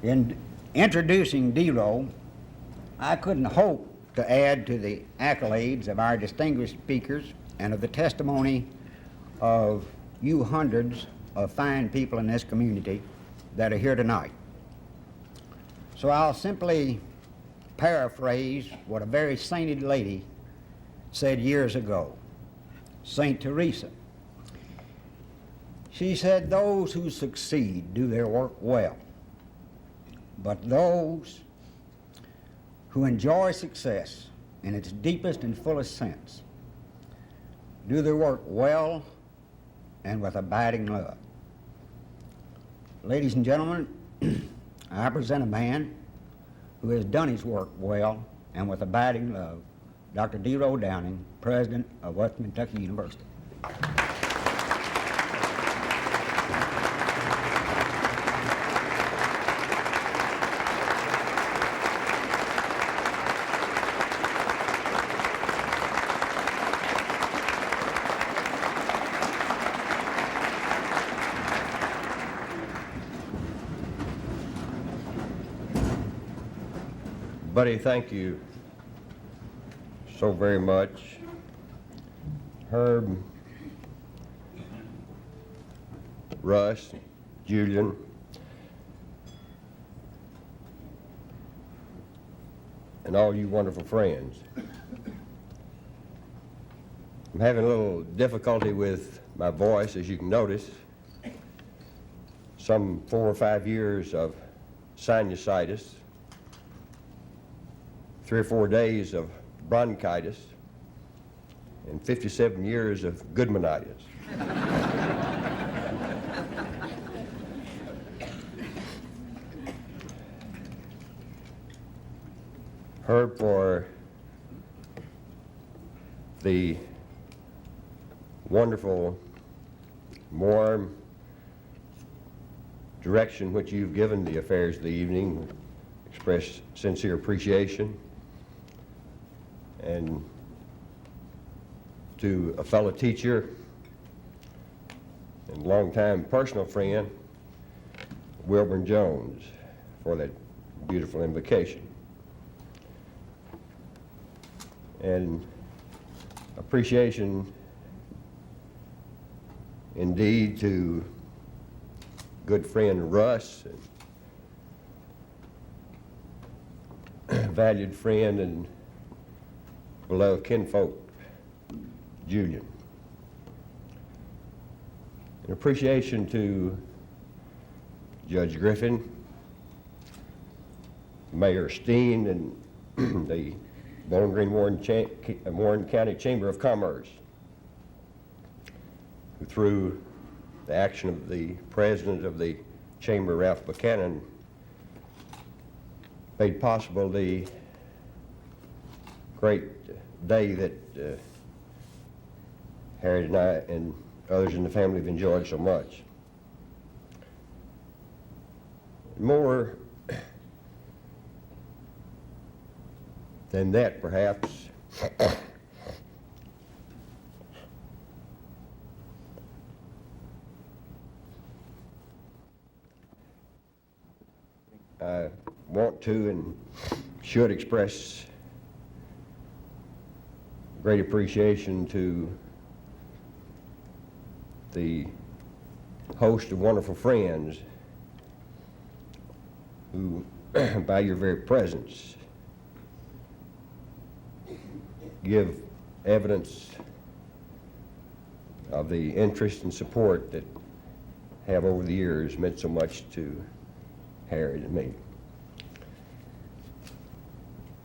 In introducing Dero, I couldn't hope to add to the accolades of our distinguished speakers and of the testimony of you hundreds of fine people in this community that are here tonight. So I'll simply paraphrase what a very sainted lady said years ago, Saint Teresa. She said, "Those who succeed do their work well, but those who enjoy success in its deepest and fullest sense do their work well and with abiding love." Ladies and gentlemen, I present a man who has done his work well and with abiding love, Dr. Dero Downing, President of Western Kentucky University. Buddy, thank you so very much. Herb, Russ, Julian, and all you wonderful friends. I'm having a little difficulty with my voice, as you can notice. Some 4 or 5 years of sinusitis, 3 or 4 days of bronchitis, and 57 years of Goodmanitis. Herb, for the wonderful, warm direction which you've given the affairs of the evening, express sincere appreciation. And to a fellow teacher and longtime personal friend, Wilburn Jones, for that beautiful invocation. And appreciation indeed to good friend Russ, and valued friend and beloved kinfolk Julian. An appreciation to Judge Griffin, Mayor Steen, and the Bowling Green Warren County Chamber of Commerce, who through the action of the president of the Chamber, Ralph Buchanan, made possible the great day that Harriet and I and others in the family have enjoyed so much. More than that, perhaps, I want to and should express great appreciation to the host of wonderful friends who, by your very presence, give evidence of the interest and support that have over the years meant so much to Harriet and me.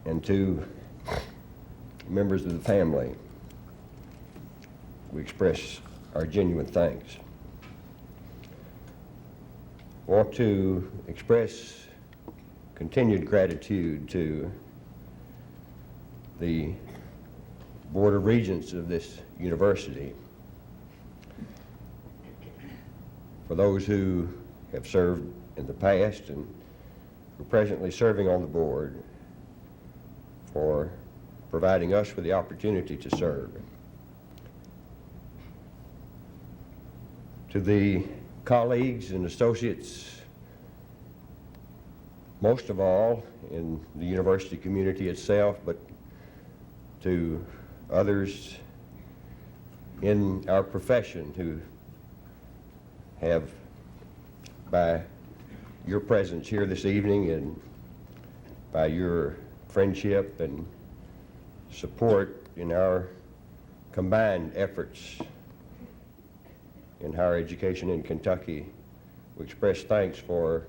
And to members of the family, we express our genuine thanks. I want to express continued gratitude to the Board of Regents of this university, for those who have served in the past and who are presently serving on the board, for providing us with the opportunity to serve. To the colleagues and associates most of all in the university community itself, but to others in our profession who have, by your presence here this evening and by your friendship and support in our combined efforts in higher education in Kentucky, we express thanks for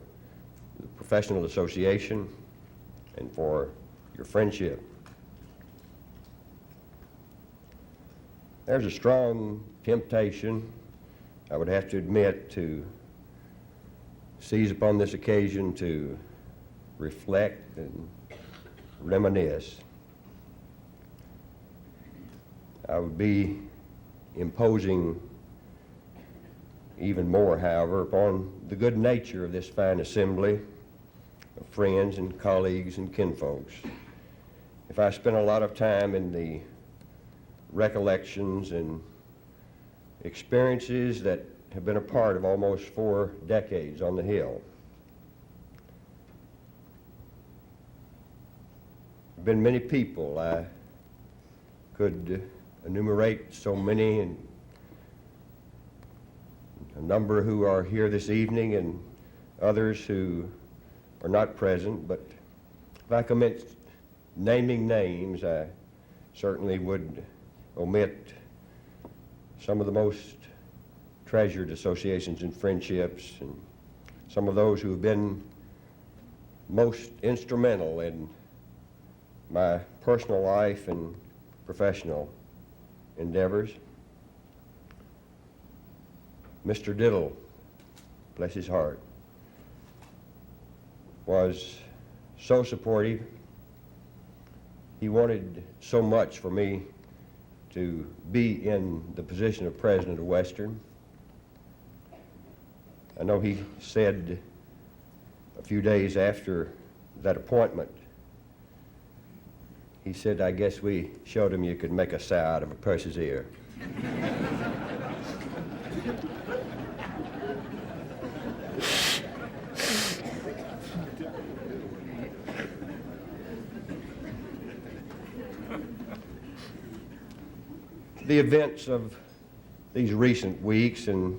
the professional association and for your friendship. There's a strong temptation, I would have to admit, to seize upon this occasion to reflect and reminisce. I would be imposing even more, however, upon the good nature of this fine assembly of friends and colleagues and kinfolks if I spent a lot of time in the recollections and experiences that have been a part of almost 4 decades on the Hill. There have been many people. I could enumerate so many, and a number who are here this evening and others who are not present, but if I commenced naming names, I certainly would omit some of the most treasured associations and friendships, and some of those who have been most instrumental in my personal life and professional endeavors. Mr. Diddle, bless his heart, was so supportive. He wanted so much for me to be in the position of president of Western. I know he said a few days after that appointment, he said, "I guess we showed him you could make a sow out of a pussy's ear." The events of these recent weeks, and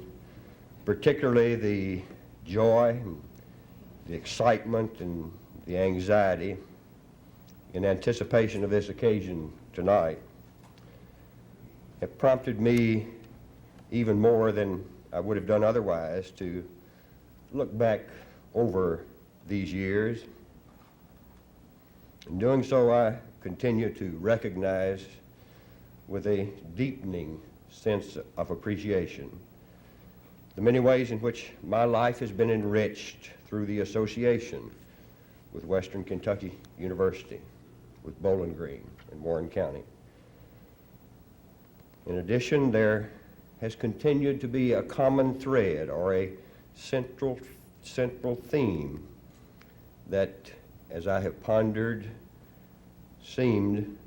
particularly the joy and the excitement and the anxiety in anticipation of this occasion tonight, have prompted me even more than I would have done otherwise to look back over these years. In doing so, I continue to recognize with a deepening sense of appreciation the many ways in which my life has been enriched through the association with Western Kentucky University, with Bowling Green and Warren County. In addition, there has continued to be a common thread or a central theme that, as I have pondered, seemed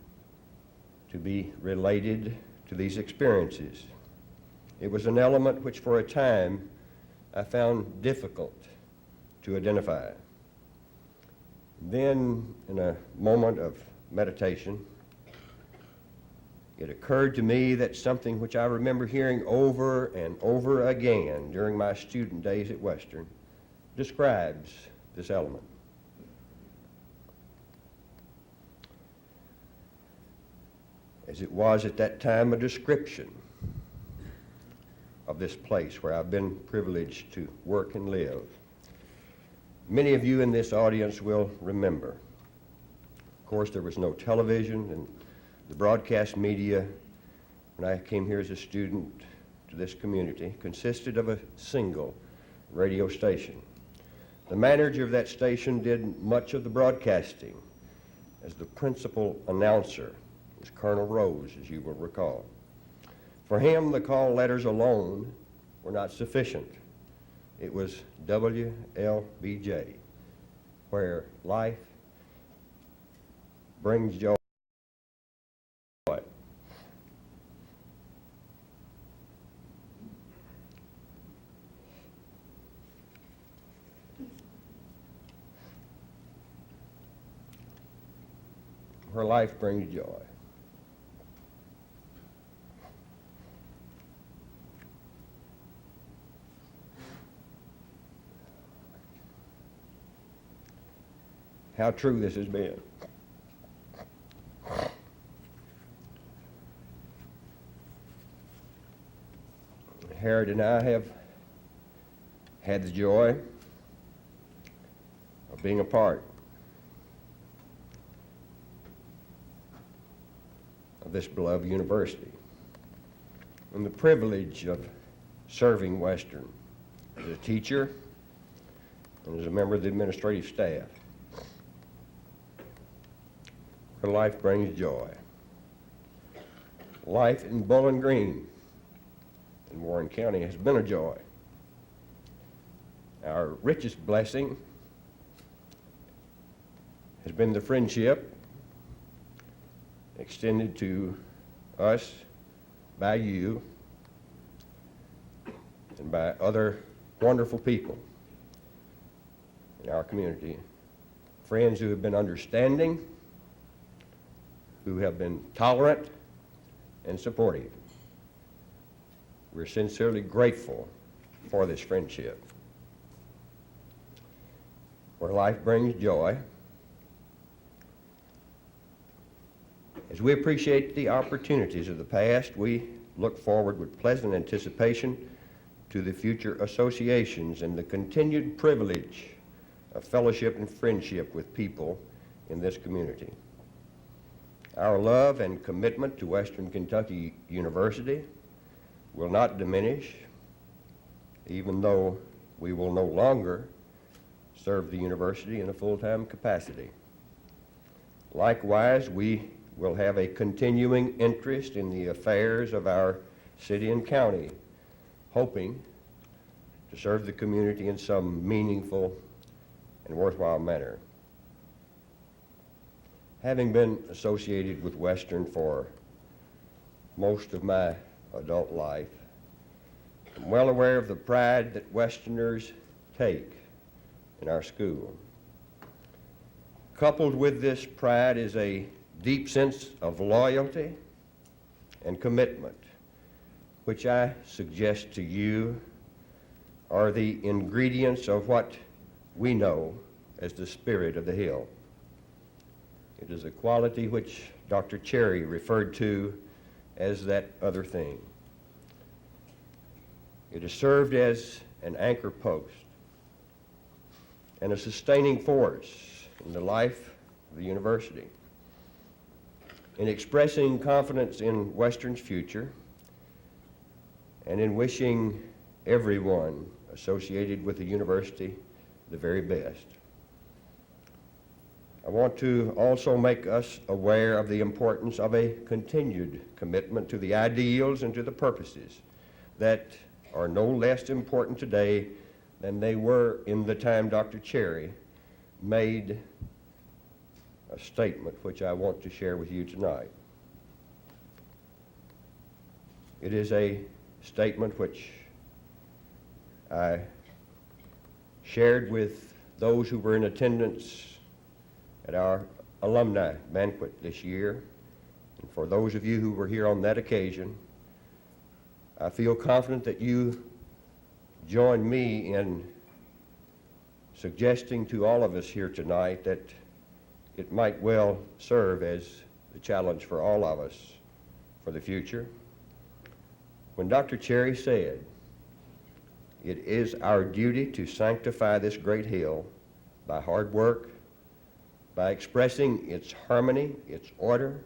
to be related to these experiences. It was an element which for a time I found difficult to identify. Then, in a moment of meditation, it occurred to me that something which I remember hearing over and over again during my student days at Western describes this element. As it was at that time a description of this place where I've been privileged to work and live. Many of you in this audience will remember. Of course, there was no television, and the broadcast media, when I came here as a student to this community, consisted of a single radio station. The manager of that station did much of the broadcasting, as the principal announcer was Colonel Rose, as you will recall. For him, the call letters alone were not sufficient. It was WLBJ, where life brings joy. where life brings joy. How true this has been. Harriet and I have had the joy of being a part of this beloved university and the privilege of serving Western as a teacher and as a member of the administrative staff. Where life brings joy. Life in Bowling Green in Warren County has been a joy. Our richest blessing has been the friendship extended to us by you and by other wonderful people in our community. Friends who have been understanding, who have been tolerant and supportive. We're sincerely grateful for this friendship. Where life brings joy, as we appreciate the opportunities of the past, we look forward with pleasant anticipation to the future associations and the continued privilege of fellowship and friendship with people in this community. Our love and commitment to Western Kentucky University will not diminish, even though we will no longer serve the university in a full-time capacity. Likewise, we will have a continuing interest in the affairs of our city and county, hoping to serve the community in some meaningful and worthwhile manner. Having been associated with Western for most of my adult life, I'm well aware of the pride that Westerners take in our school. Coupled with this pride is a deep sense of loyalty and commitment, which I suggest to you are the ingredients of what we know as the spirit of the Hill. It is a quality which Dr. Cherry referred to as that other thing. It has served as an anchor post and a sustaining force in the life of the university. In expressing confidence in Western's future and in wishing everyone associated with the university the very best, I want to also make us aware of the importance of a continued commitment to the ideals and to the purposes that are no less important today than they were in the time Dr. Cherry made a statement which I want to share with you tonight. It is a statement which I shared with those who were in attendance at our alumni banquet this year. And for those of you who were here on that occasion, I feel confident that you join me in suggesting to all of us here tonight that it might well serve as the challenge for all of us for the future. When Dr. Cherry said, "It is our duty to sanctify this great hill by hard work, by expressing its harmony, its order,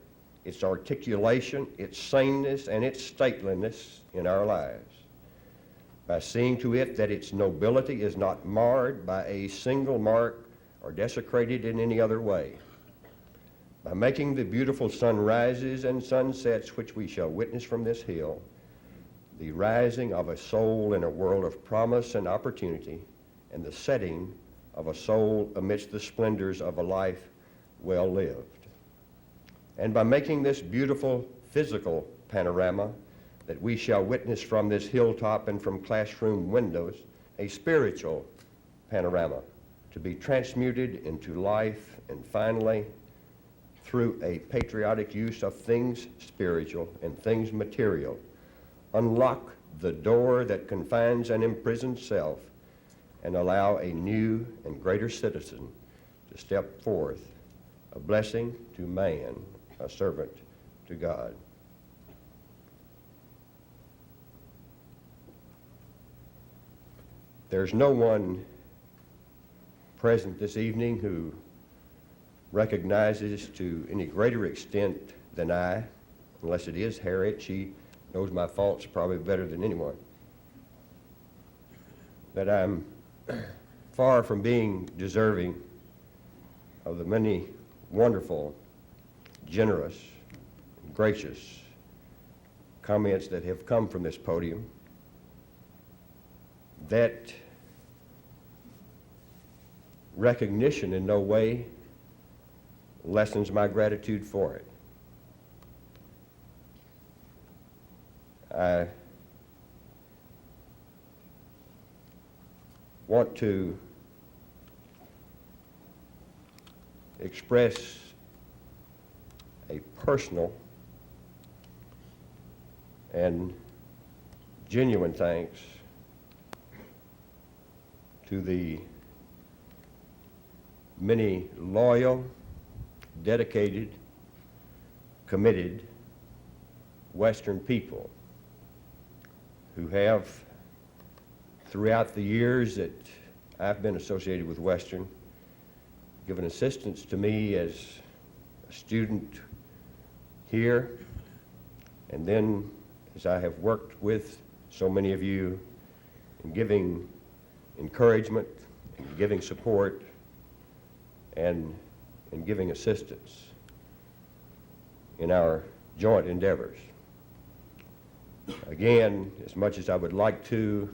its articulation, its sameness, and its stateliness in our lives, by seeing to it that its nobility is not marred by a single mark or desecrated in any other way, by making the beautiful sunrises and sunsets which we shall witness from this hill the rising of a soul in a world of promise and opportunity, and the setting of a soul amidst the splendors of a life well lived. And by making this beautiful physical panorama that we shall witness from this hilltop and from classroom windows, a spiritual panorama to be transmuted into life and finally through a patriotic use of things spiritual and things material, unlock the door that confines an imprisoned self and allow a new and greater citizen to step forth, a blessing to man, a servant to God. There's no one present this evening who recognizes to any greater extent than I, unless it is Harriet. She knows my faults probably better than anyone, that I'm far from being deserving of the many wonderful, generous, gracious comments that have come from this podium. That recognition in no way lessens my gratitude for it. I want to express a personal and genuine thanks to the many loyal, dedicated, committed Western people who have, throughout the years that I've been associated with Western, given assistance to me as a student here, and then as I have worked with so many of you in giving encouragement, and giving support, and in giving assistance in our joint endeavors. Again, as much as I would like to,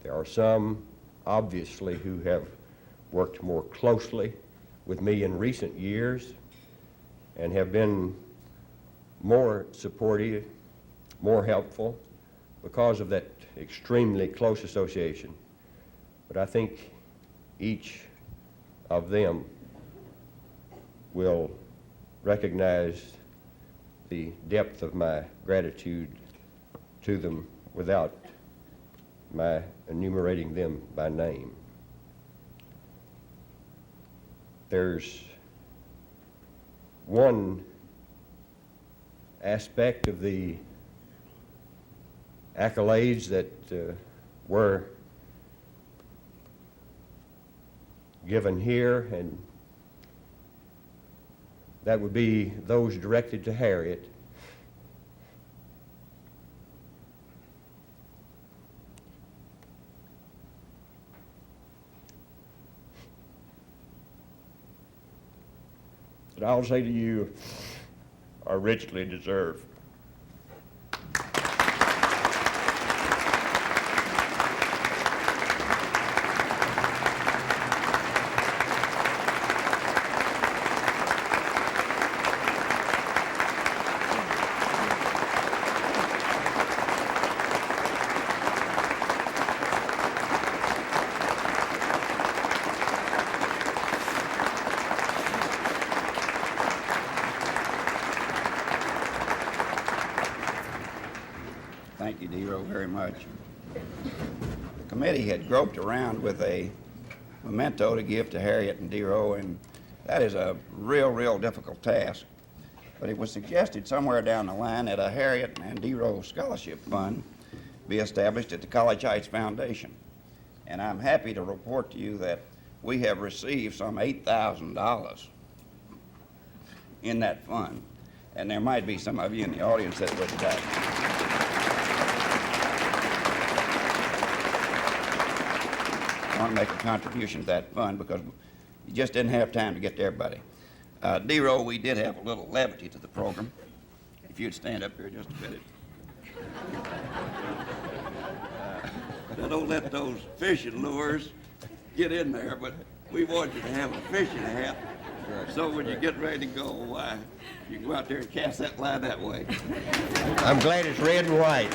there are some, obviously, who have worked more closely with me in recent years and have been more supportive, more helpful because of that extremely close association. But I think each of them will recognize the depth of my gratitude to them without my enumerating them by name. There's one aspect of the accolades that were given here, and that would be those directed to Harriet. But I'll say to you, are richly deserved. Thank you, Dero, very much. The committee had groped around with a memento to give to Harriet and Dero, and that is a real difficult task. But it was suggested somewhere down the line that a Harriet and Dero Scholarship Fund be established at the College Heights Foundation. And I'm happy to report to you that we have received some $8,000 in that fund. And there might be some of you in the audience that would want to make a contribution to that fund, because you just didn't have time to get to everybody. Dero, we did have a little levity to the program. If you'd stand up here just a minute. Now don't let those fishing lures get in there, but we want you to have a fishing hat. So when you get ready to go, you can go out there and cast that line that way. I'm glad it's red and white.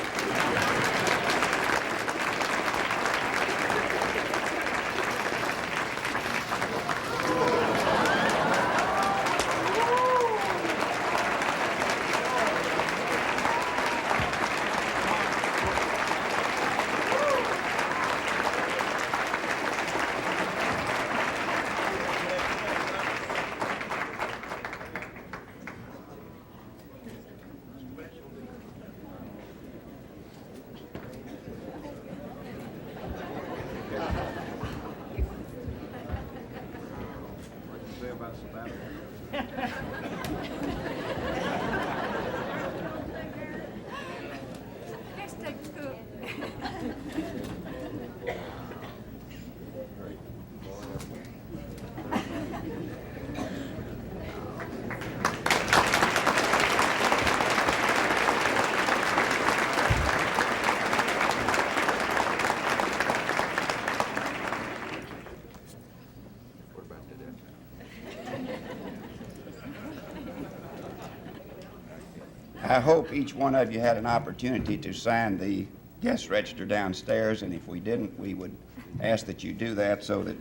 I hope each one of you had an opportunity to sign the guest register downstairs, and if we didn't, we would ask that you do that so that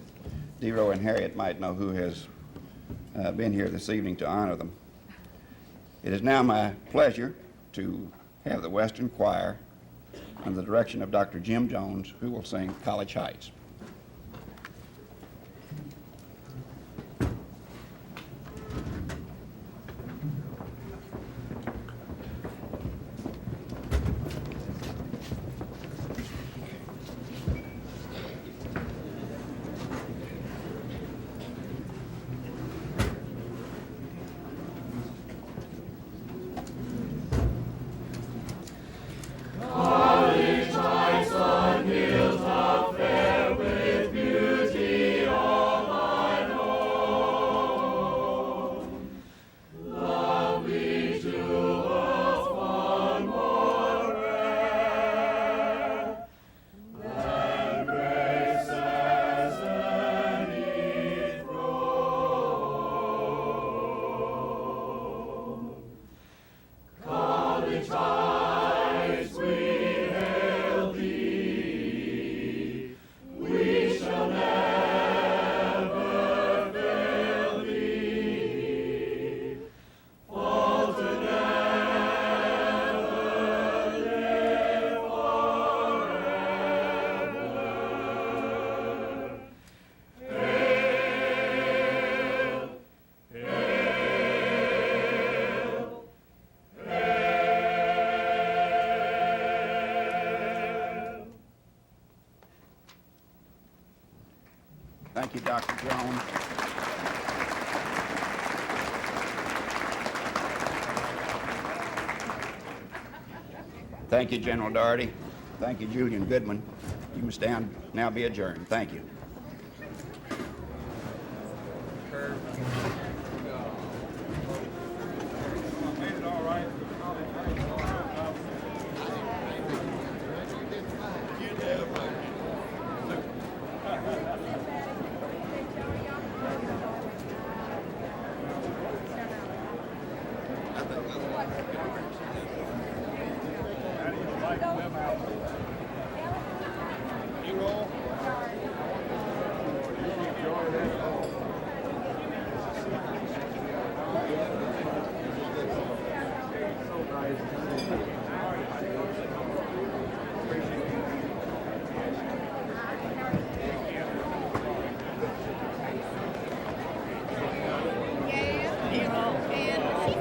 Dero and Harriet might know who has been here this evening to honor them. It is now my pleasure to have the Western Choir under the direction of Dr. Jim Jones, who will sing College Heights. Thank you, Dr. Jones. Thank you, General Doherty. Thank you, Julian Goodman. You must now be adjourned. Thank you.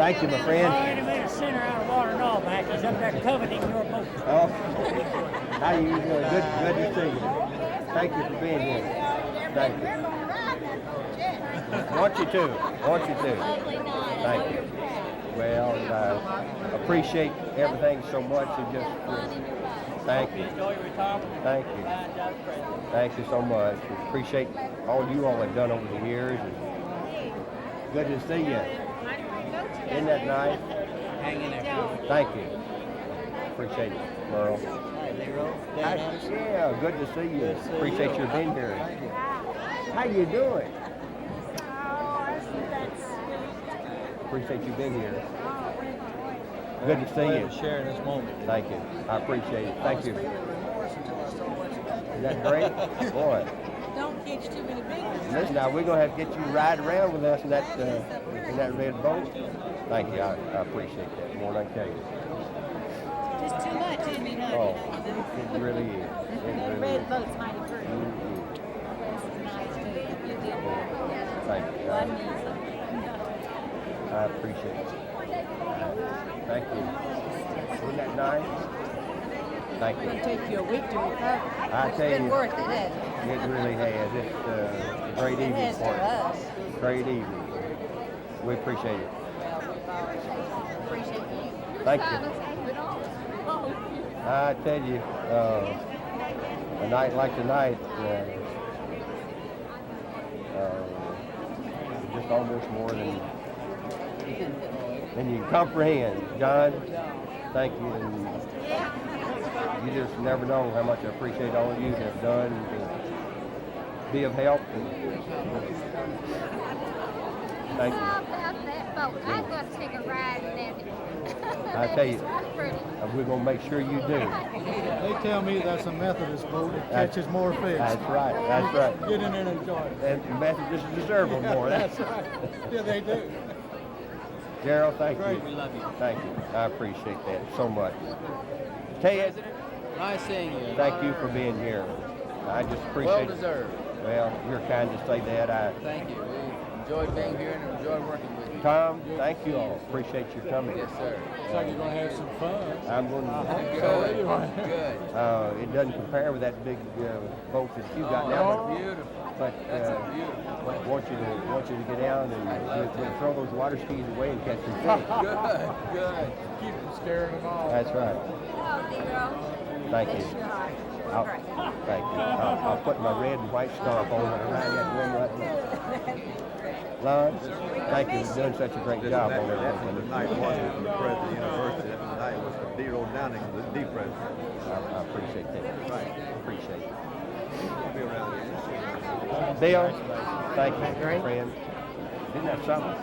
Thank you, my friend. Already made a sinner out of water and all back. He's up there coveting your boat. Oh, how you doing? Good to see you. Thank you for being here. Thank you. Want you to. Thank you. Well, I appreciate everything so much. And just thank you. Enjoy your retirement. Thank you. Thank you so much. Appreciate all you all have done over the years. Good to see you. Isn't that nice? Hang in there. Thank you. Appreciate it, Merle. Hi, Dero. Yeah, good to see you. Appreciate you being here. How you doing? Appreciate you being here. Good to see you. Sharing this moment. Thank you. I appreciate it. Thank you. Is that great? Boy. Don't catch too many big ones. Listen, now we're gonna have to get you ride around with us in that red boat. Thank you. I appreciate that more than I tell you. Just too much, isn't it? Oh, it really is. It really Red is. boat's mighty pretty. Mhm. This is nice too. You did well. Thank you. I need some. I appreciate it. Thank you. Isn't that nice? Thank It's you. gonna take you a week to recover. I It's tell been you, worth it, hasn't it? it really has. It's a great It evening has for to us. us. Great evening. We appreciate it. Well, we've always appreciate you. Thank you. I tell you, a night like tonight, just almost more than you can comprehend. John, thank you. And you just never know how much I appreciate all you have done to be of help. And Thank you. How about that boat? I'd love to take a ride in it. I tell you, Pretty. we're gonna make sure you do. They tell me that's a Methodist boat that catches more fish. That's right, that's right. Get in there and enjoy it. And Methodists deserve them more. That's right. Yeah, they do. Daryl, thank you. Great, we love you. Thank you. I appreciate that so much. Ted, Nice seeing you. thank you for being here. I just appreciate Well it. deserved. Well, you're kind to say that. Thank you. We enjoyed being here and enjoyed working with you. Tom, thank you all. Appreciate your coming. Yes, sir. Looks like you're going to have some fun. I'm going Good. Good. it doesn't compare with that big boat that you got Oh, now. that's beautiful. But That's a beautiful. want you to get down and we'll throw those water skis away and catch some fish. Good, good. Keep them scaring them off. That's right. Hello, Dero. Thank you. Thank you. I'll put my red and white scarf on around that one right now. Lon, thank you for doing such a great job on Tonight everything. wasn't from the president of the university. Tonight was from Dero Downing, the president. I appreciate that. Appreciate it. He'll be around here. Bill, thank you, friend. Isn't that something?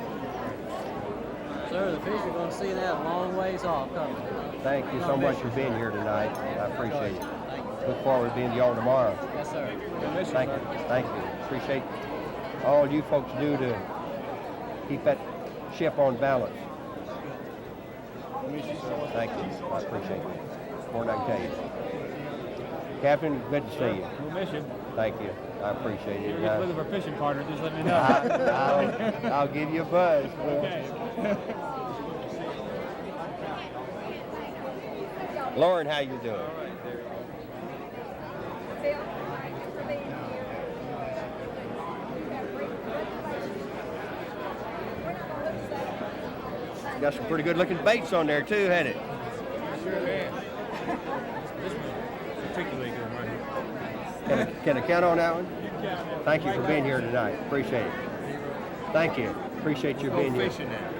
Sir, the fish are going to see that a long ways off coming. Thank you so much for being here tonight. I appreciate it. Look forward to being with y'all tomorrow. Yes, sir. Thank you. Thank you. Appreciate all you folks do to keep that ship on balance. Thank you. I appreciate it. More than I can tell you. Captain, good to see you. We'll miss you. Thank you. I appreciate it. If you're with our fishing partner, just let me know. I'll give you a buzz. Okay. Lauren, how you doing? Got some pretty good looking baits on there too, hadn't it? Sure is. This one's particularly good right here. Can I count on that one? Thank you for being here tonight. Appreciate it. Thank you. Appreciate you being here.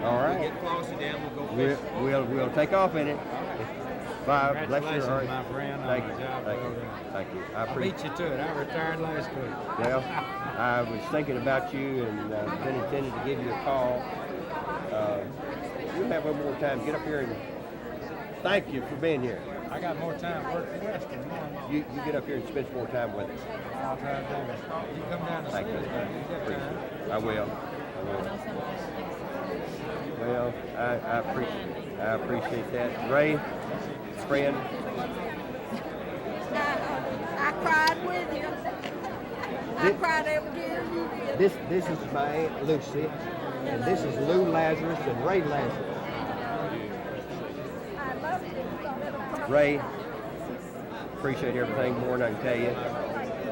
All right. Get closer down, we'll go fishing. We'll take off in it. Bye. Bless your Congratulations, heart. my friend. Thank On you. the job Thank well you. done. Thank you. I I appreciate beat you to it. I retired last week. Well, I was thinking about you and been intending to give you a call. You'll have a little more time. Get up here and thank you for being here. I got more time to work the rest of now. You get up here and spend some more time with us. I'll try to do it. You come down to see Thank you. us, man. You got time. I will. Well, I appreciate that. Ray, friend, I cried with you. I cried every tear you did. this is my Aunt Lucy, and this is Lou Lazarus and Ray Lazarus. I love you. You don't ever cry. Ray, appreciate everything more than I can tell you.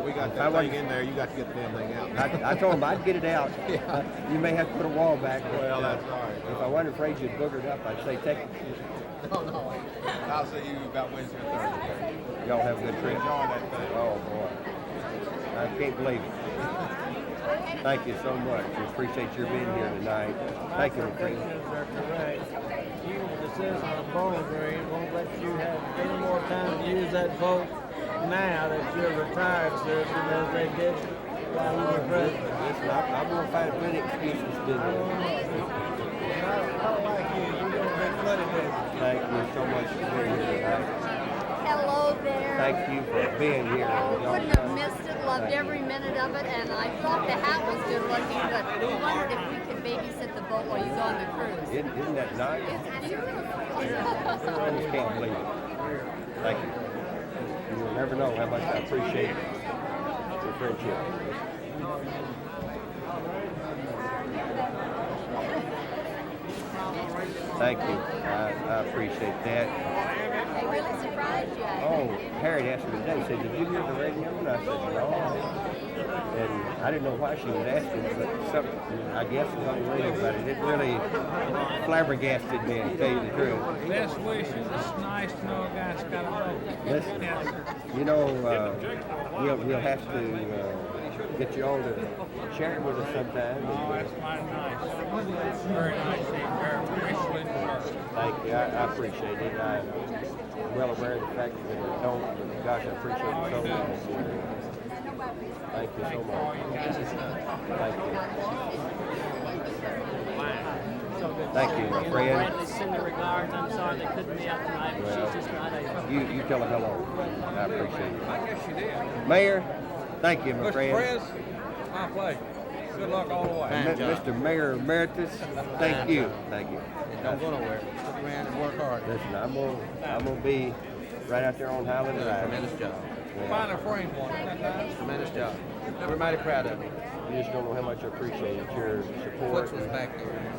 We got I that like- thing in there, you got to get the damn thing out. I told him I'd get it out. You may have to put a wall back. But, Well, that's all right. If I wasn't afraid you'd boogered up, I'd say take it. No. I'll see you about Wednesday or Thursday. Y'all have a good trip. Enjoy that thing. Oh, boy. I can't believe it. Thank you so much. We appreciate your being here tonight. Thank you, my friend. Are correct. You, the citizen of Bowling Green, won't let you have any more time to use that boat now that you're a retired citizen as they did while you were president. Listen, I'm going to find plenty of excuses to do that. Not like you. You're going to be flooded with it. Thank you so much for being here tonight. Hello there. Thank you for being here. Wouldn't have missed it, loved every minute of it, and I thought the hat was good looking, but we wondered if we could babysit the boat while you go on the cruise. Isn't that nice? It's beautiful. I just can't believe it. Thank you. You will never know how much I appreciate your friendship. Thank you. I appreciate that. They really surprised you. Oh, Harry asked me today, he said, did you hear the radio? And I said, no. And I didn't know why she was asking, but something, I guess, was on the radio about it. It really flabbergasted me, to tell you the truth. Best wishes. It's nice to know a guy's got a boat. Listen, Yes, sir. you know, we'll have to get you all to share it with us sometime. Oh, that's mighty nice. Very nice. Very appreciative person. Thank you. I appreciate it. I'm well aware of the fact that I don't, but gosh, I appreciate it so much. Thank you so much. Thank you. Thank you, my friend. Bradley send the regards. I'm sorry they couldn't be out tonight, but Well, she's just not able. You tell her hello. I appreciate it. I guess you did. Mayor, thank you, my Mr. friend. Prez, my pleasure. Good luck all the way. Mr. Mayor Emeritus, thank you. Thank you. Don't go nowhere. Stick around and work hard. Listen, I'm gonna be right out there on Highland Drive. Tremendous job. Find a frame one. Tremendous job. We're mighty proud of you. You just don't know how much I appreciate your support. Foots was back there.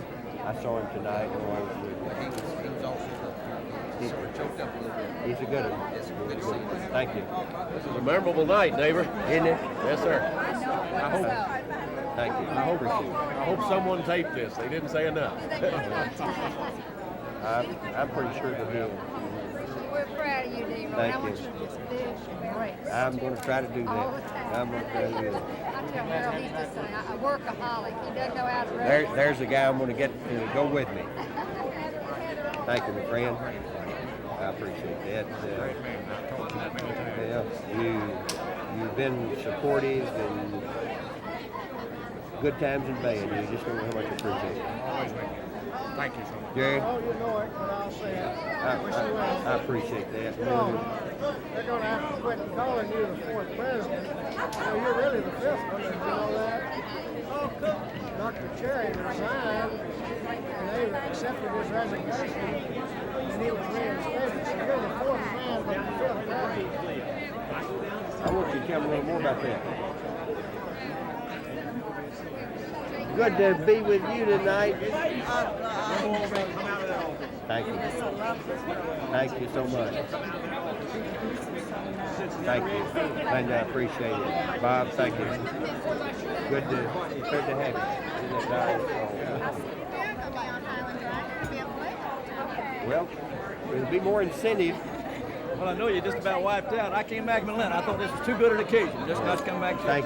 I saw him tonight. He was all shook up. Sort of choked up a little bit. He's a good one. Yes, good to see you. Thank you. This is a memorable night, neighbor. Isn't it? Yes, sir. I hope. Thank you. I hope someone taped this. They didn't say enough. I'm pretty sure they did. We're proud of you, Dero. Thank I want you. you to just live and grace. I'm going to try to do All that. the time. I'm going to try to do that. I tell Harold he's just a workaholic. He doesn't know how to rest. There's a guy I'm going to get to go with me. Thank you, my friend. I appreciate that. Yeah, you've been supportive and good times and bad. You just don't know how much I appreciate it. Always with you. Thank you so much. Jerry, Oh, you know it, but I'll say it. I appreciate that. You know, they're going to have to quit calling you the fourth president. You know, you're really the fifth one, did you know that? Dr. Cherry resigned, and they accepted his resignation, and he was reinstated. So you're the fourth man, but the fifth president. I want you to tell me a little more about that. Good to be with you tonight. Thank you. Thank you so much. Thank you. And I appreciate it. Bob, thank you. Good to have you. Isn't that nice? Well, there'll be more incentive. Well, I know you just about wiped out. I came back from Atlanta. I thought this was too good an occasion. Just not to come back to Thank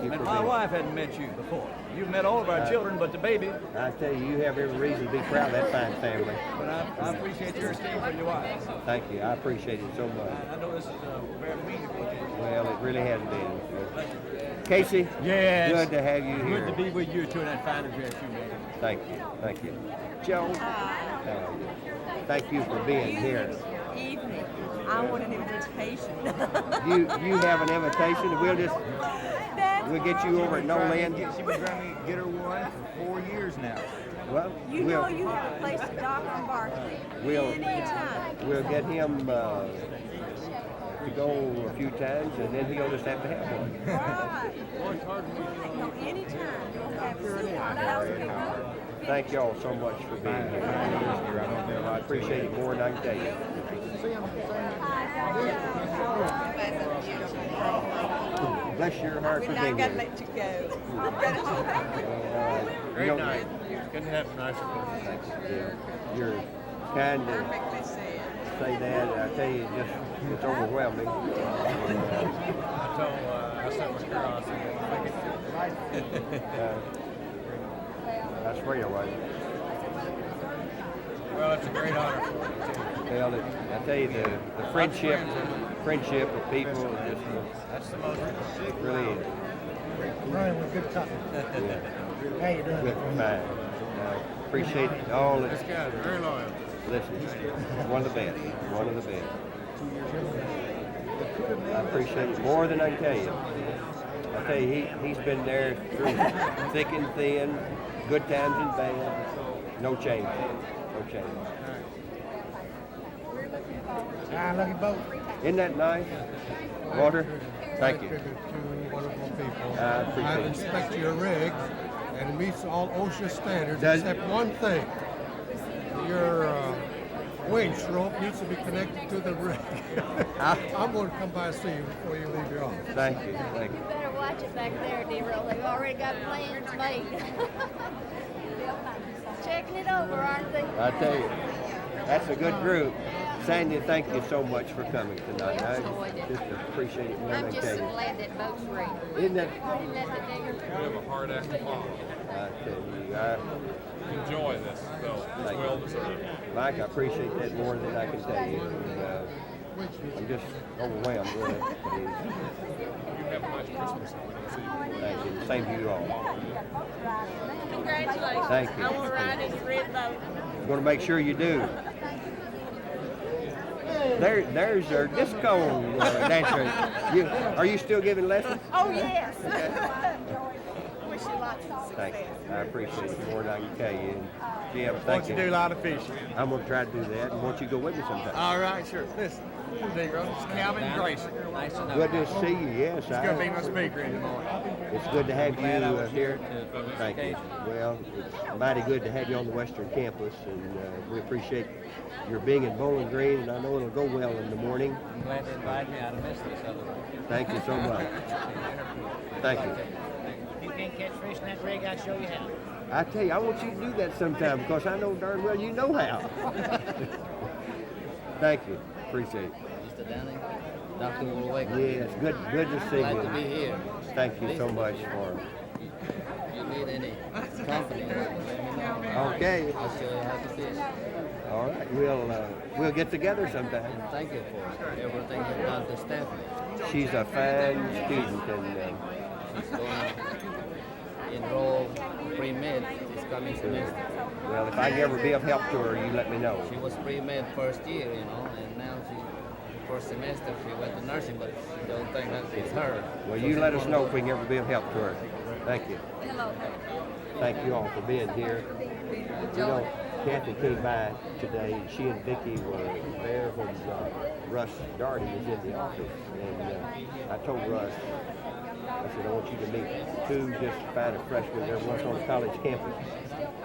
you And for my being. wife hadn't met you before. You've met all of our children, but the baby. I tell you, you have every reason to be proud of that fine family. But I appreciate your esteem for your wife. Thank you. I appreciate it so much. I know this is very meaningful. Well, it really has been. Casey, Yes. good to have you here. Good to be with you too in that fine address you made. Thank you. Thank you. Joe, thank you for being here. Evening. I want an invitation. You have an invitation. We'll get you over at No Land. She's been trying to get her one for 4 years now. Well, You know you have a place to dock on Barkley. Anytime. we'll get him to go a few times, and then he'll just have to have one. Right. No, anytime. You'll have super. Thank y'all so much for being here. I appreciate it more than I can tell you. Bless your heart for We're being not going to here. let you go. You've got to hold on. Great night. Couldn't have nicer. You're kind to Perfectly said. say that. I tell you, it's overwhelming. I sent my girl, I said, That's real, right? well, it's a great honor for you, too. Well, I tell you, the friendship with people is just That's the most really is. Ryan, we're good company. Yeah. How you doing? Good, fine. Appreciate all This that. guy's very loyal. Listen, one of the best. One of the best. I appreciate it more than I can tell you. I tell you, he's been there through thick and thin, good times and bad. No change. No change. Lucky boat. Isn't that nice? Walter, thank you. Two wonderful people. I appreciate I it. inspect your rig, and it meets all OSHA standards, Does- except one thing. Your winch rope needs to be connected to the rig. I'm going to come by and see you before you leave your office. Thank you. Thank you. You better watch it back there, Dero. They've already got plans made. Checking it over, aren't they? I tell you, that's a good group. Sandy, thank you so much for coming tonight. I just appreciate it more than I I'm can just tell so you. glad that boat's ready. Isn't that? Isn't that the digger? You have a hard act to follow. I tell you, Enjoy this, though. It's Thank you. well deserved. Mike, I appreciate that more than I can tell you. And, I'm just overwhelmed with it. Have a nice Christmas. Thank you. Same to you all. Congratulations. Thank you. I will ride in the red boat. I'm going to make sure you do. There's our disco dancer. Are you still giving lessons? Oh, yes. Wish you lots of success. Thank you. I appreciate it more than I can tell you. And Jim, Why thank don't you do a lot of fishing? I'm going to try to do that, and won't you go with me sometime? All right, sure. Listen, Dero, it's Calvin Grayson. Good to see you. Yes, He's going to be my speaker in the morning. It's good to have you here. Thank you. Well, it's mighty good to have you on the Western Campus, and we appreciate your being in Bowling Green, and I know it'll go well in the morning. I'm glad they invited me. I'd have missed this otherwise. Thank you so much. Thank you. If you can't catch fish in that rig, I'll show you how. I tell you, I want you to do that sometime because I know darn well you know how. Thank you. Appreciate it. Mr. Downing, Dr. Wake. Yes, good to see you. Glad to be here. Thank you so much for You need any company, let me know. Okay. I'll show you how to fish. All right, we'll get together sometime. Thank you for everything you've done to Stephanie. She's a fine student, and She's going to enroll pre-med this coming semester. well, if I can ever be of help to her, you let me know. She was pre-med first year, and now first semester she went to nursing, but she don't think that it's her. Well, So you she's let us gonna know go- if we can ever be of help to her. Thank you. Hello. Thank you all for being here. You know, Kathy came by today. She and Vicki were there when Russ Darty was in the office, and I told Russ, I said, I want you to meet two just fine freshmen there once on the college campus.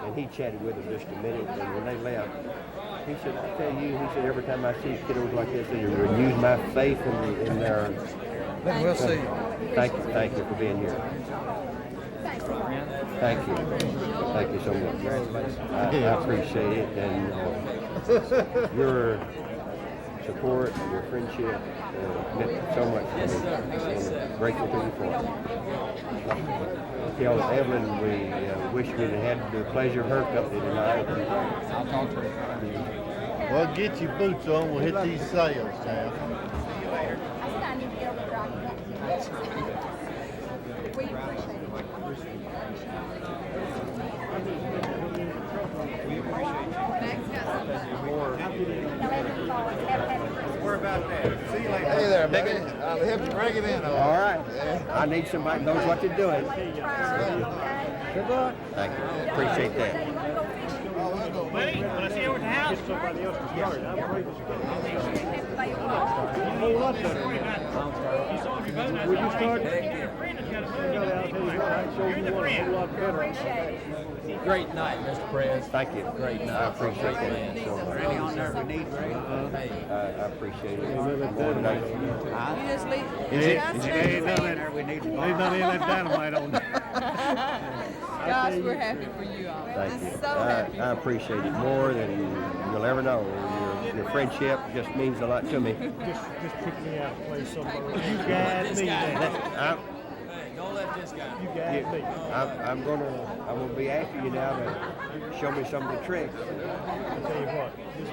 And he chatted with them just a minute, and when they left, he said, I tell you, he said, every time I see kiddos like this, it renews my faith in their... We'll see. Thank you for being here. Thank you. Thank you so much. I appreciate it, and your support and your friendship meant so much to me. And grateful to you for it. Tell Evelyn we wish we'd had the pleasure of her company tonight. I'll talk to her. Well, get your boots on. We'll hit these sails, Sam. I said I need to get over driving. We appreciate it. Hey there, Mickey. I'll help you bring it in. All right. I need somebody who knows what they're doing. Good luck. Thank you. Appreciate that. Buddy, when I see you over at the house. Somebody else to start. I'm afraid to start. A whole lot better. Would you start? I'll tell you what, I'd show you one a whole lot better. Great night, Mr. Prez. Thank you. Great night. I appreciate that so much. Any on there we need, Ray? Hey. I appreciate it. More than I can. You just leave. Ain't none of that dynamite on there. Gosh, we're happy for you all. Thank you. Just so happy. I appreciate it more than you'll ever know. Your friendship just means a lot to me. Just pick me out a place somewhere. You guide me there. Don't let this guy. You guide me. I'm gonna be after you now to show me some of the tricks. I'll tell you what, just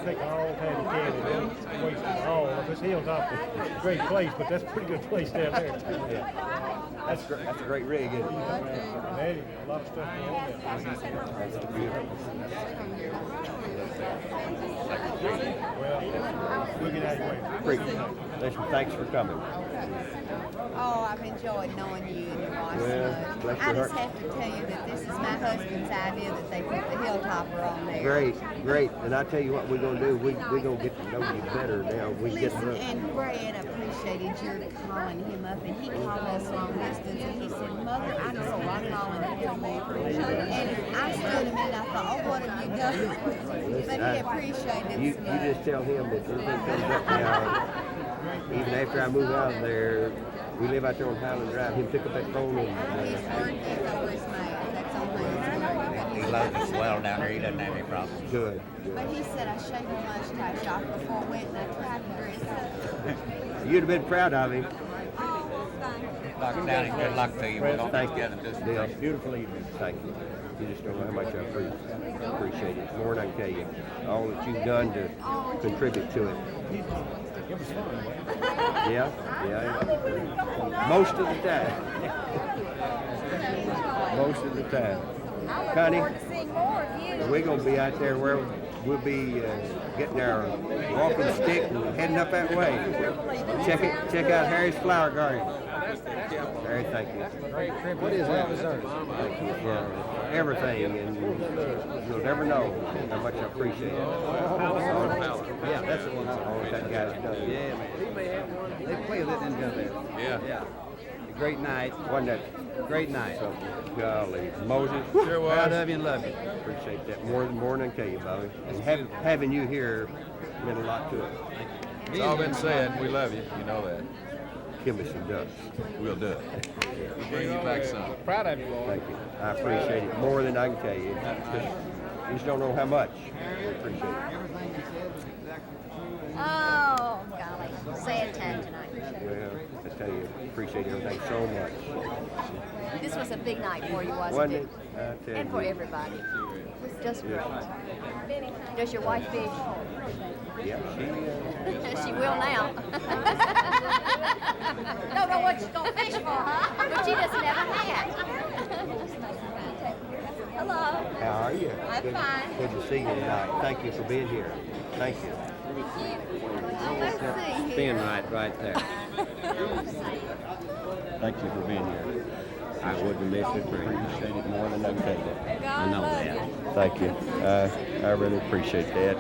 take all time you can and don't waste it all. This hilltop is a great place, but that's a pretty good place down there too. That's a great rig, isn't it? There you go, a lot of stuff going on there. That's beautiful. Well, we'll get out of your way. Appreciate it. Listen, thanks for coming. Oh, I've enjoyed knowing you and your wife Well, so bless much. your I just heart. have to tell you that this is my husband's idea that they put the hilltopper on there. Great. And I tell you what we're gonna do. We're gonna get to know you better now. We get Listen, to and Brad appreciated your calling him up, and he called us long distance, and he said, Mother, I know a lot calling him me. And I stood him and I thought, oh, what have you done? But he appreciated you it so much. just tell him that everything comes up now. Even after I move out of there, we live out there on Highland Drive. Him pick up that phone His and word is over his mouth. That's only his word. He loves us well down there. He doesn't have any problems. good. But he said I shaved my mustache off before I went and I tried to dress up. You'd have been proud of him. Oh, thank you. Dr. Downing, good luck to you. We're going to be Thank together this you. week. Beautiful evening. Thank you. You just don't know how much I appreciate it. More than I can tell you. All that you've done to contribute to it. It was fun. Yeah. Most of the time. Most of the time. Connie, we're going to be out there where we'll be getting our walking stick and heading up that way. Check out Harry's Flower Garden. Harry, thank you. What is that? Thank you for everything, and you'll never know how much I appreciate it. Yeah, that's the one. All that guy's done. Yeah, man. They play with it in Gunville. Yeah. Great night. Wasn't that Great night. so? Golly, Moses. Sure was. Proud of you and love you. Appreciate that more than I can tell you, Bobby. And having you here meant a lot to it. It's all been said. We love you. You know that. Give me some ducks. We'll do it. We'll bring you back some. Proud of you, boy. Thank you. I appreciate it more than I can tell you. You just don't know how much. I appreciate it. Oh, golly. Sad time tonight. Well, I tell you, appreciate everything so much. This was a big night for you, wasn't Wasn't it? it? I tell And for you. everybody. Just great. Yes. Does your wife fish? Yeah, She will now. Don't know what she's gonna fish for, huh? But she just never had. Hello. how are you? I'm fine. Good to see you tonight. Thank you for being here. Thank you. Let's see Being here. right there. Thank you for being here. I wouldn't miss it. Appreciate it more than I can tell you. I know that. Thank you. I really appreciate that.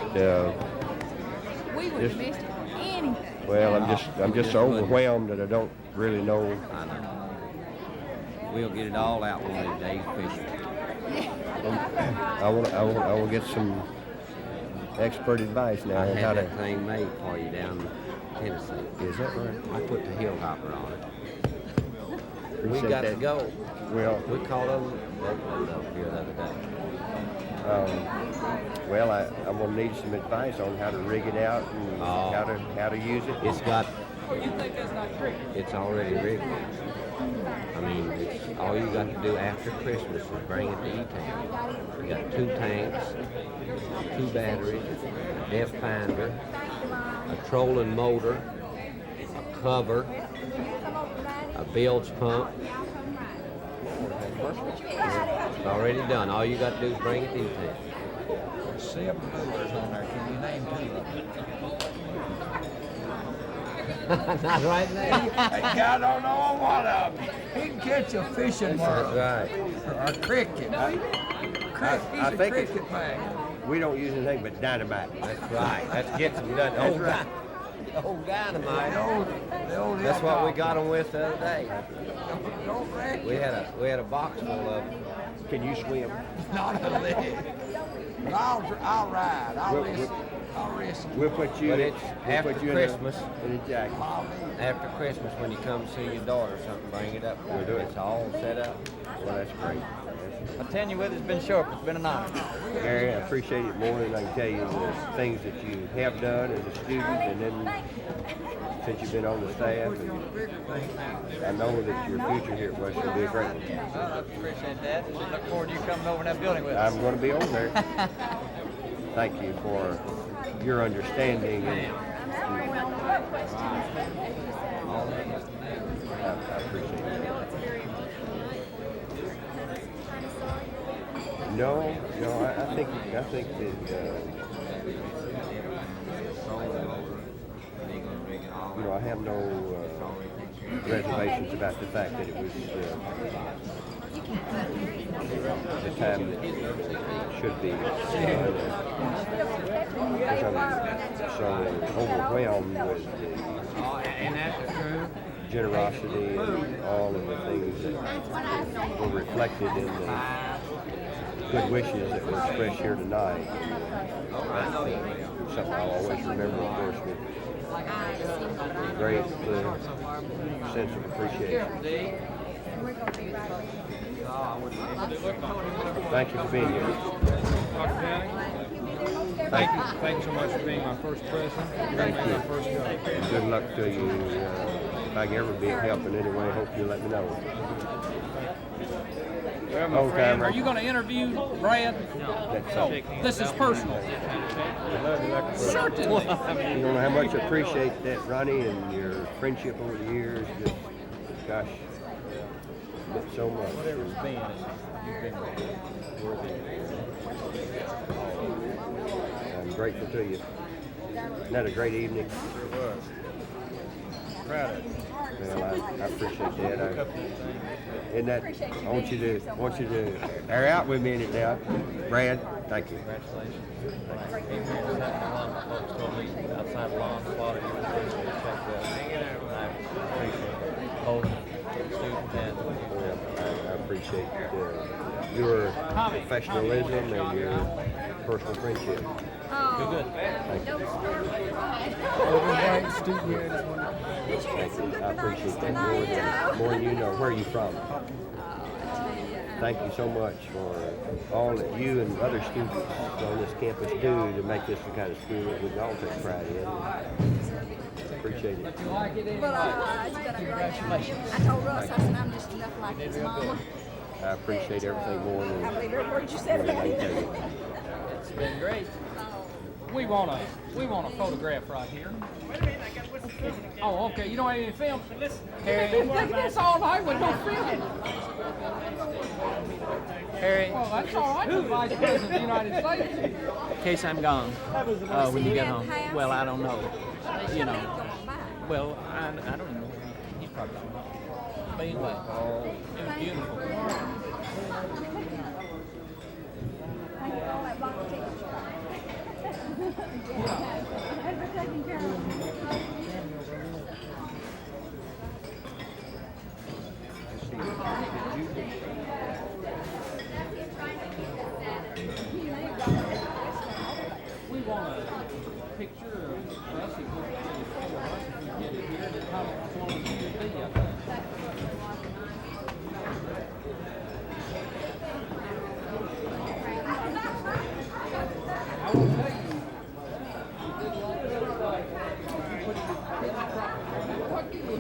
We would have missed anything. Well, I'm just so overwhelmed that I don't really know. I know. We'll get it all out one of these days fishing. I want to get some expert advice now I on how had to. that thing made for you down in Tennessee. Is that right? I put the heel hopper on it. We Appreciate got that. to go. Well, We caught them here the other day. well, I'm gonna need some advice on how to rig it out and how to use it. It's got. It's already rigged. I mean, all you got to do after Christmas is bring it to E-Town. You got 2 tanks, 2 batteries, a depth finder, a trolling motor, a cover, a bilge pump. It's already done. All you got to do is bring it to E-Town. 7 lures on there. Can you name 2 of them? Not right now. I don't know one of them. He can catch a fishing That's worm. right. Or a cricket. I He's a think it's- cricket man. We don't use anything but dynamite. That's right. That gets them done. Old, That's right. old dynamite. The old That's what we got them with the other day. Don't wreck We had a box full of them. Can you swim? Not a leg. But I'll ride. I'll We'll- risk. We'll put you. But it's we'll after put you Christmas. in a jacket. After Christmas, when you come see your daughter or something, bring it up. We'll do it. It's all set up. Well, that's great. Attend you with it's been short. It's been an honor. Gary, I appreciate it more than I can tell you. The things that you have done as a student, and then since you've been on the staff, and I know that your future here at West will be a great one. Well, I appreciate that. Look forward to you coming over in that building with us. I'm going to be over there. Thank you for your understanding and I appreciate it. No, I think that I have no reservations about the fact that it was the time that it should be. Because I'm so overwhelmed with the generosity and all of the things that were reflected in the good wishes that were expressed here tonight. Something I'll always remember, of course, with great sense of appreciation. Thank you for being here. Dr. Downing, thank you so much for being my first president. Thank you. My first job. And good luck to you. If I can ever be of help in any way, hope you'll let me know. Old timer. Are you going to interview Brad? No. This is personal. Certainly. You don't know how much I appreciate that, Ronnie, and your friendship over the years. Just, gosh, meant so much. Whatever it's been, you've been worthy. I'm grateful to you. Isn't that a great evening? Sure was. Proud of you. Well, I appreciate that. And that, I want you to air out with me in it now. Brad, thank you. Congratulations. Came here and sat down. My folks told me outside the lawn slaughter, you were going to check that. I appreciate both students and Well, I appreciate your professionalism and your personal friendship. you're good. Thank you. Thank you. I appreciate that more than you know. Where are you from? Thank you so much for all that you and other students on this campus do to make this the kind of school that we can all take pride in. Appreciate it. But it's been a great time. I told Russ, I said, I'm just enough like his mama. I appreciate everything more than I believe every word you said about it. It's been great. We want a photograph right here. Oh, okay. You don't have any film? Harry. That's all right. We don't film. Harry, Well, that's all right. The Vice President of the United States. in case I'm gone, when you get home. Well, I don't know. You know. Well, I don't even know. He's probably gone. But anyway, it was beautiful. We want a picture of us. If we get it here, then how long is it going to be? I think. I will tell you.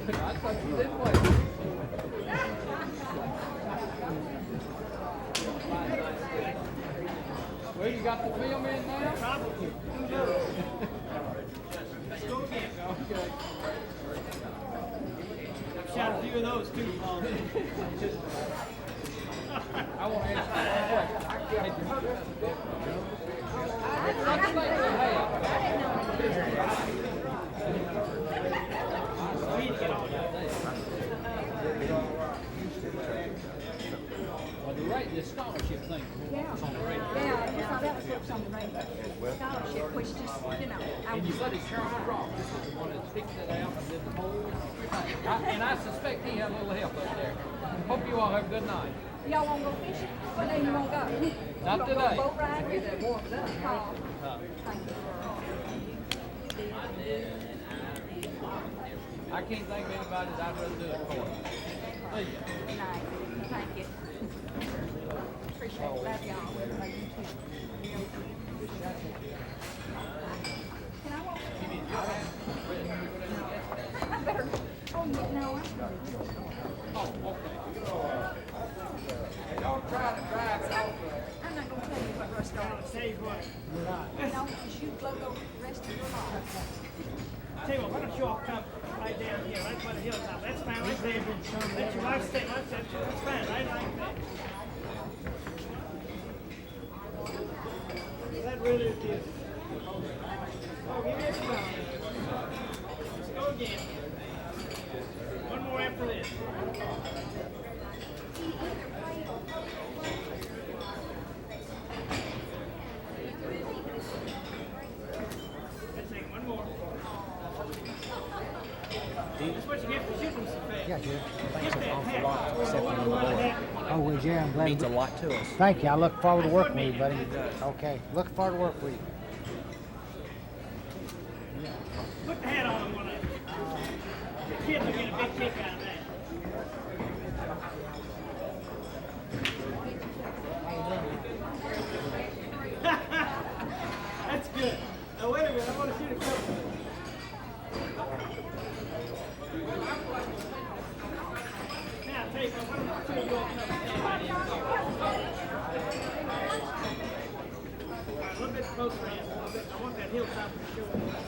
I thought you did play. Well, you got the film in now? Probably. Let's go again. Okay. I've shot a few of those too, Paul. I want to ask you a Well, the rate, the scholarship thing was on the radio. Yeah, that was what's on the radio. Scholarship, which just, you know, And you said it's Charles Rock, this is the one that picked it out and did the whole. And I suspect he had a little help up there. Hope you all have a good night. y'all want to go fishing? What day you want to go? Not You gonna today. Go boat ride? Get that warmed up. Thank you. I can't think of anybody that I'd rather do it for. Please. Good night. Thank you. Appreciate it. Love y'all. Love you too. Can I walk? I better. Oh, no. Oh, okay. Don't try to drive it off. I'm not going to tell you what restaurant. Say what? No, because you go the rest of your life. Tell you what, why don't you all come right down here, right by the hilltop? That's fine, right there. Let your wife stay, that's fine, right like that. That really is beautiful. Oh, give me a smile. Let's go again. One more after this. Let's take one more. That's what you get for shooting so fast. Yeah, Jim. Get that hat. Oh, well, yeah, I'm glad. Means a lot to us. Thank you. I look forward to working with you, buddy. Okay. Look forward to working with you. Put the hat on one of them. The kids will get a big kick out of that. That's good. Now wait a minute, I want to shoot a couple. Now take one of the two of you all come and stand right in here. closer in. I want that hilltop to show.